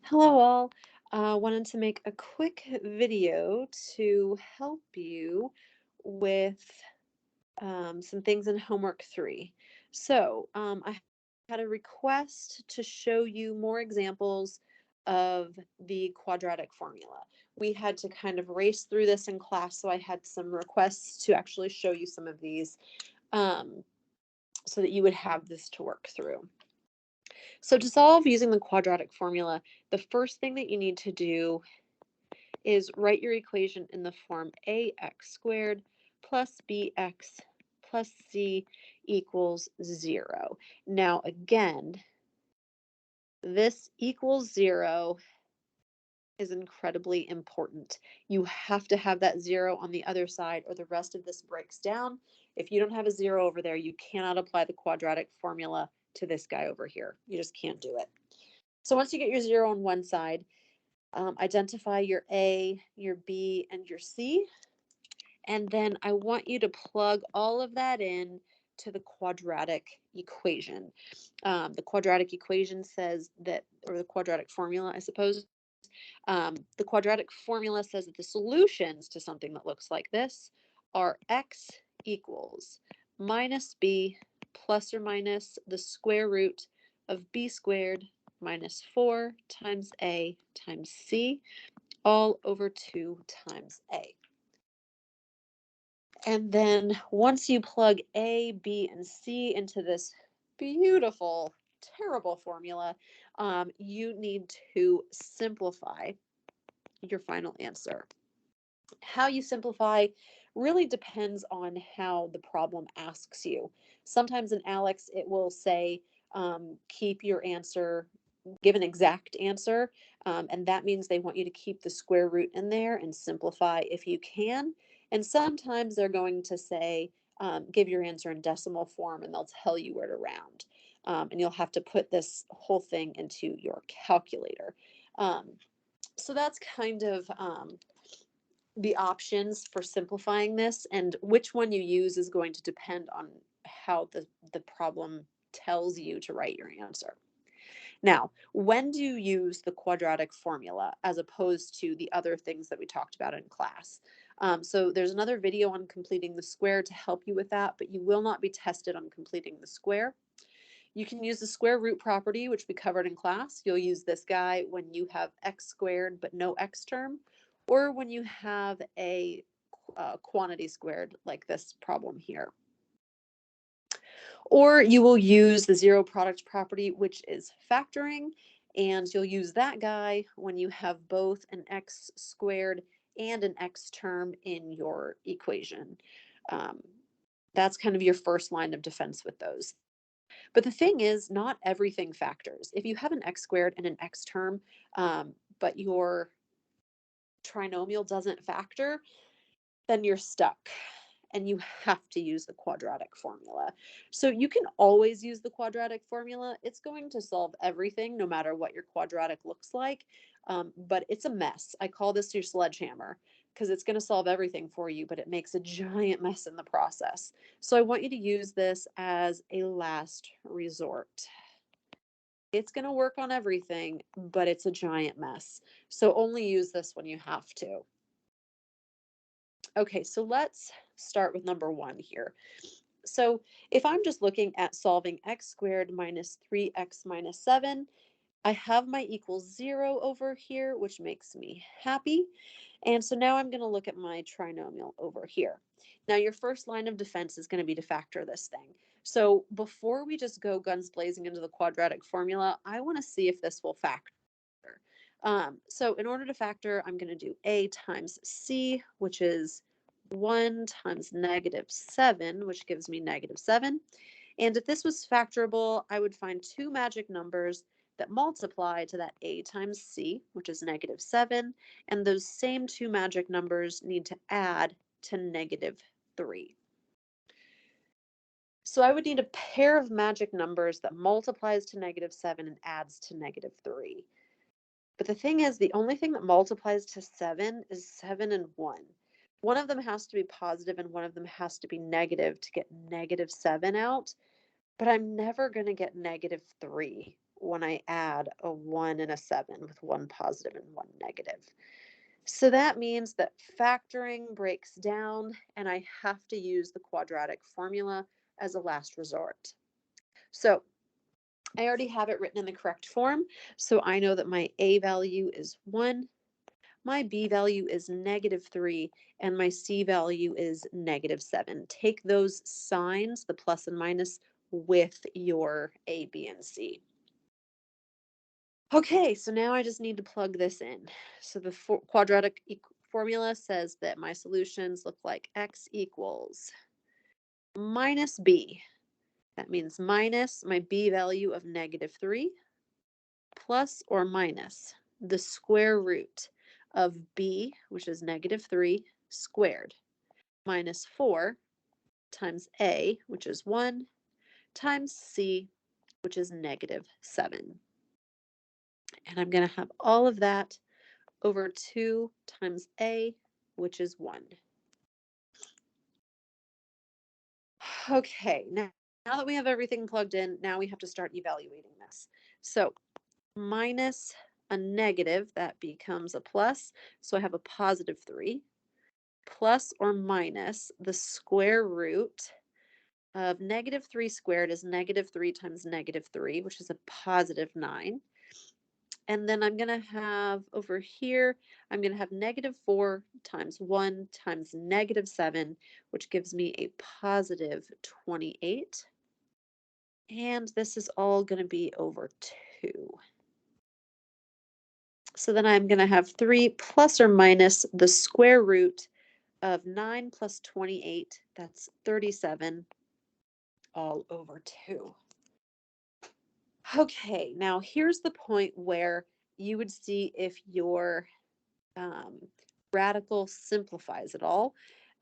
Hello all. Wanted to make a quick video to help you with some things in homework 3. I had a request to show you more examples of the quadratic formula. We had to kind of race through this in class, so I had some requests to actually show you some of these um, so that you would have this to work through. So to solve using the quadratic formula, the first thing that you need to do is write your equation in the form ax squared plus bx plus c equals 0. Now again, this equals 0 is incredibly important. You have to have that 0 on the other side or the rest of this breaks down. If you don't have a 0 over there, you cannot apply the quadratic formula to this guy over here. You just can't do it. So once you get your 0 on one side, identify your A, your B, and your C. And then I want you to plug all of that in to the quadratic equation. The quadratic equation says that, or the quadratic formula, I suppose. The quadratic formula says that the solutions to something that looks like this are x equals minus b plus or minus the square root of b squared minus 4 times a times c all over 2 times a. And then once you plug A, B, and C into this beautiful, terrible formula, you need to simplify your final answer. How you simplify really depends on how the problem asks you. Sometimes in ALEX, it will say, keep your answer, give an exact answer, and that means they want you to keep the square root in there and simplify if you can. And sometimes they're going to say, give your answer in decimal form, and they'll tell you where to round. And you'll have to put this whole thing into your calculator. So that's kind of the options for simplifying this, and which one you use is going to depend on how the problem tells you to write your answer. Now, when do you use the quadratic formula as opposed to the other things that we talked about in class? So there's another video on completing the square to help you with that, but you will not be tested on completing the square. You can use the square root property, which we covered in class. You'll use this guy when you have x squared but no x term, or when you have a quantity squared like this problem here. Or you will use the zero product property, which is factoring, and you'll use that guy when you have both an x squared and an x term in your equation. That's kind of your first line of defense with those. But the thing is, not everything factors. If you have an x squared and an x term, but your trinomial doesn't factor, then you're stuck and you have to use the quadratic formula. So you can always use the quadratic formula. It's going to solve everything, no matter what your quadratic looks like, but it's a mess. I call this your sledgehammer because it's going to solve everything for you, but it makes a giant mess in the process. So I want you to use this as a last resort. It's going to work on everything, but it's a giant mess. So only use this when you have to. Okay, so let's start with number 1 here. So if I'm just looking at solving x squared minus 3x minus 7, I have my equals 0 over here, which makes me happy. And so now I'm going to look at my trinomial over here. Now your first line of defense is going to be to factor this thing. So before we just go guns blazing into the quadratic formula, I want to see if this will factor. So in order to factor, I'm going to do a times c, which is 1 times -7, which gives me -7. And if this was factorable, I would find two magic numbers that multiply to that a times c, which is -7, and those same two magic numbers need to add to -3. So I would need a pair of magic numbers that multiplies to -7 and adds to -3. But the thing is, the only thing that multiplies to 7 is 7 and 1. One of them has to be positive and one of them has to be negative to get -7 out. but I'm never going to get -3 when I add a 1 and a 7 with one positive and one negative. So that means that factoring breaks down and I have to use the quadratic formula as a last resort. So I already have it written in the correct form. So I know that my A value is 1, my B value is -3, and my C value is -7. Take those signs, the plus and minus, with your A, B, and C. Okay, so now I just need to plug this in. So the quadratic formula says that my solutions look like x equals minus b. That means minus my b value of -3 plus or minus the square root of b, which is -3, squared, minus 4 times a, which is 1, times c, which is -7. And I'm going to have all of that over 2 times a, which is 1. Okay, now that we have everything plugged in, now we have to start evaluating this. So minus a negative, that becomes a plus. So I have a +3, plus or minus the square root of -3 squared is -3 times -3, which is a +9. And then I'm going to have over here, I'm going to have -4 times 1 times -7, which gives me a +28. And this is all going to be over 2. So then I'm going to have 3 plus or minus the square root of 9 plus 28. That's 37 all over 2. Okay, now here's the point where you would see if your um, radical simplifies it all.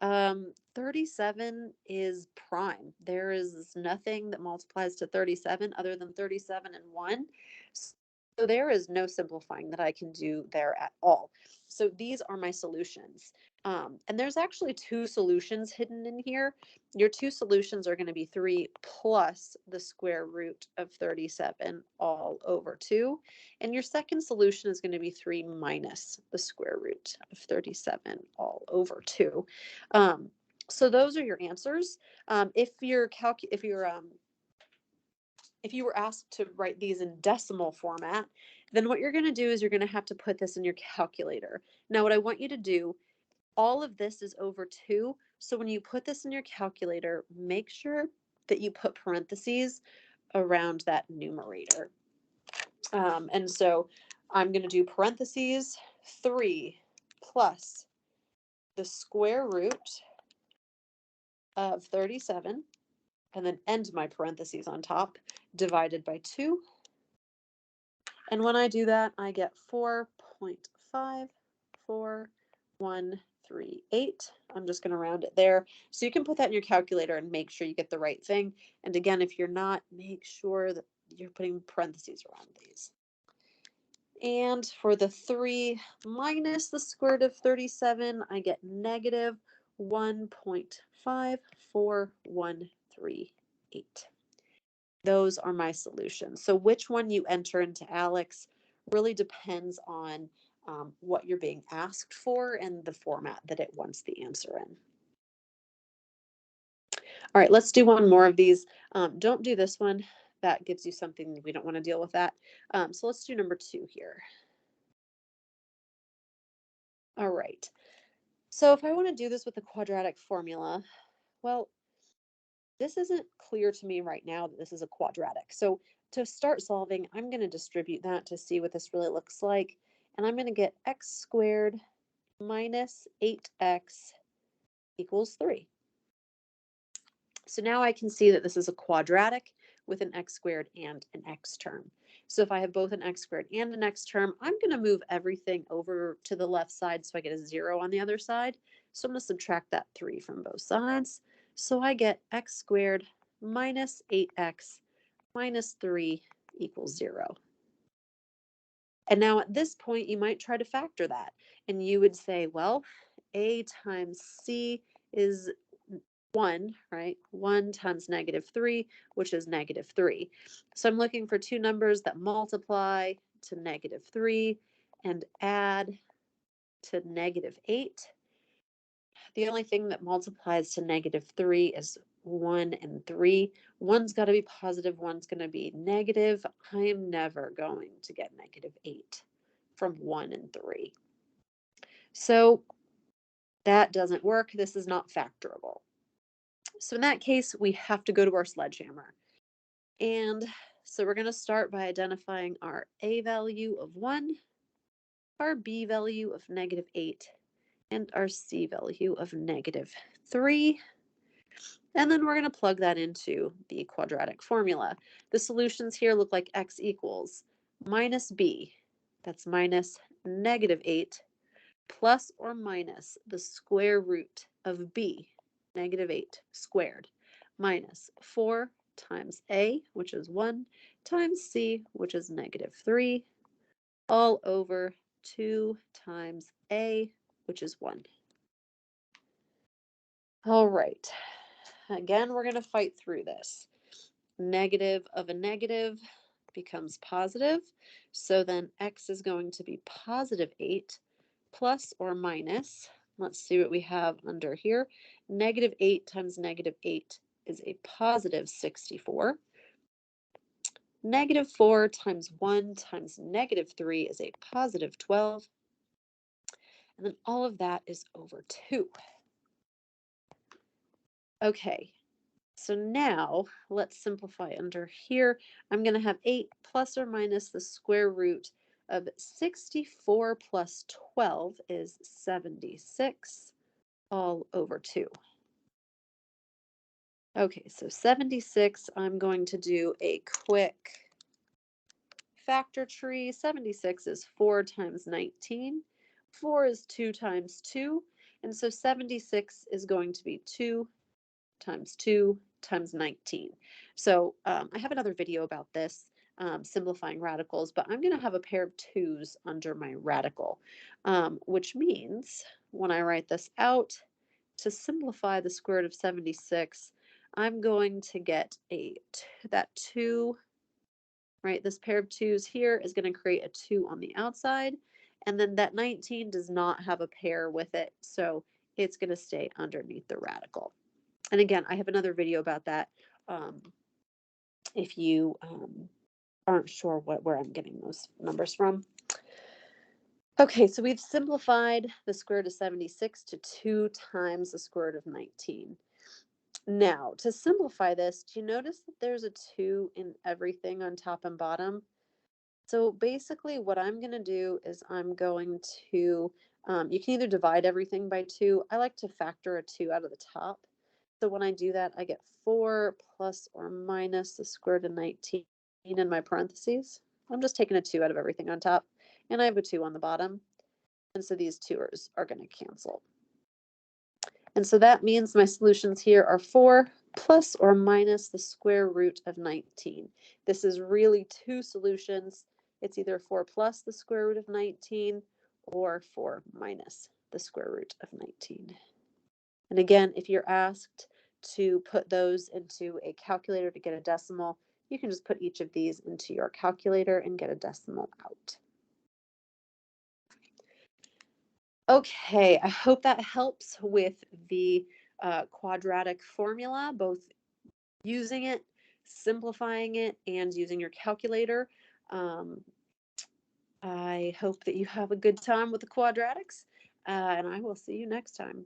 37 is prime. There is nothing that multiplies to 37 other than 37 and 1. So there is no simplifying that I can do there at all. So these are my solutions. And there's actually 2 solutions hidden in here. Your 2 solutions are going to be 3 plus the square root of 37 all over 2. And your second solution is going to be 3 minus the square root of 37 all over 2. So those are your answers. If you were asked to write these in decimal format, then what you're going to do is you're going to have to put this in your calculator. Now, what I want you to do, all of this is over 2. So when you put this in your calculator, make sure that you put parentheses around that numerator. And so I'm going to do parentheses 3 plus the square root of 37, and then end my parentheses on top, divided by 2. And when I do that, I get 4.54138. I'm just going to round it there. So you can put that in your calculator and make sure you get the right thing. And again, if you're not, make sure that you're putting parentheses around these. And for the 3 minus the square root of 37, I get negative 1.54138. Those are my solutions. So which one you enter into ALEKS really depends on what you're being asked for and the format that it wants the answer in. All right, let's do one more of these. Don't do this one. That gives you something, we don't want to deal with that. So let's do number 2 here. All right. So if I want to do this with the quadratic formula, well, this isn't clear to me right now that this is a quadratic. So to start solving, I'm going to distribute that to see what this really looks like. And I'm going to get x squared minus 8x equals 3. So now I can see that this is a quadratic with an x squared and an x term. So if I have both an x squared and an x term, I'm going to move everything over to the left side so I get a 0 on the other side. So I'm going to subtract that 3 from both sides. So I get x squared minus 8x minus 3 equals 0. And now at this point, you might try to factor that. And you would say, well, a times c is 1, right? 1 times -3, which is -3. So I'm looking for two numbers that multiply to -3 and add to -8. The only thing that multiplies to -3 is 1 and 3. One's got to be positive, one's going to be negative. I'm never going to get -8 from 1 and 3. So that doesn't work. This is not factorable. So in that case, we have to go to our sledgehammer. And so we're going to start by identifying our A value of 1, our B value of -8, and our C value of -3. And then we're going to plug that into the quadratic formula. The solutions here look like x equals minus b, that's minus -8, plus or minus the square root of b, -8 squared, minus 4 times a, which is 1, times c, which is -3, all over 2 times a, which is 1. All right. Again, we're going to fight through this. Negative of a negative becomes positive. So then x is going to be +8 plus or minus. Let's see what we have under here. -8 times -8 is a +64. -4 times 1 times -3 is a +12. And then all of that is over 2. Okay, so now let's simplify under here. I'm going to have 8 plus or minus the square root of 64 plus 12 is 76 all over 2. Okay, so 76, I'm going to do a quick factor tree. 76 is 4 times 19. 4 is 2 times 2. And so 76 is going to be 2 times 2 times 19. So I have another video about this, simplifying radicals, but I'm going to have a pair of 2's under my radical, which means when I write this out, to simplify the square root of 76, I'm going to get that 2, right? This pair of 2's here is going to create a 2 on the outside, and then that 19 does not have a pair with it, so it's going to stay underneath the radical. And again, I have another video about that if you aren't sure where I'm getting those numbers from. Okay, so we've simplified the square root of 76 to 2 times the square root of 19. Now, to simplify this, do you notice that there's a 2 in everything on top and bottom? So basically what I'm going to do is I'm going to, you can either divide everything by 2. I like to factor a 2 out of the top. So when I do that, I get 4 plus or minus the square root of 19 in my parentheses. I'm just taking a 2 out of everything on top, and I have a 2 on the bottom. And so these 2's are going to cancel. And so that means my solutions here are 4 plus or minus the square root of 19. This is really two solutions. It's either 4 plus the square root of 19 or 4 minus the square root of 19. And again, if you're asked to put those into a calculator to get a decimal, you can just put each of these into your calculator and get a decimal out. Okay, I hope that helps with the quadratic formula, both using it, simplifying it, and using your calculator. I hope that you have a good time with the quadratics, and I will see you next time.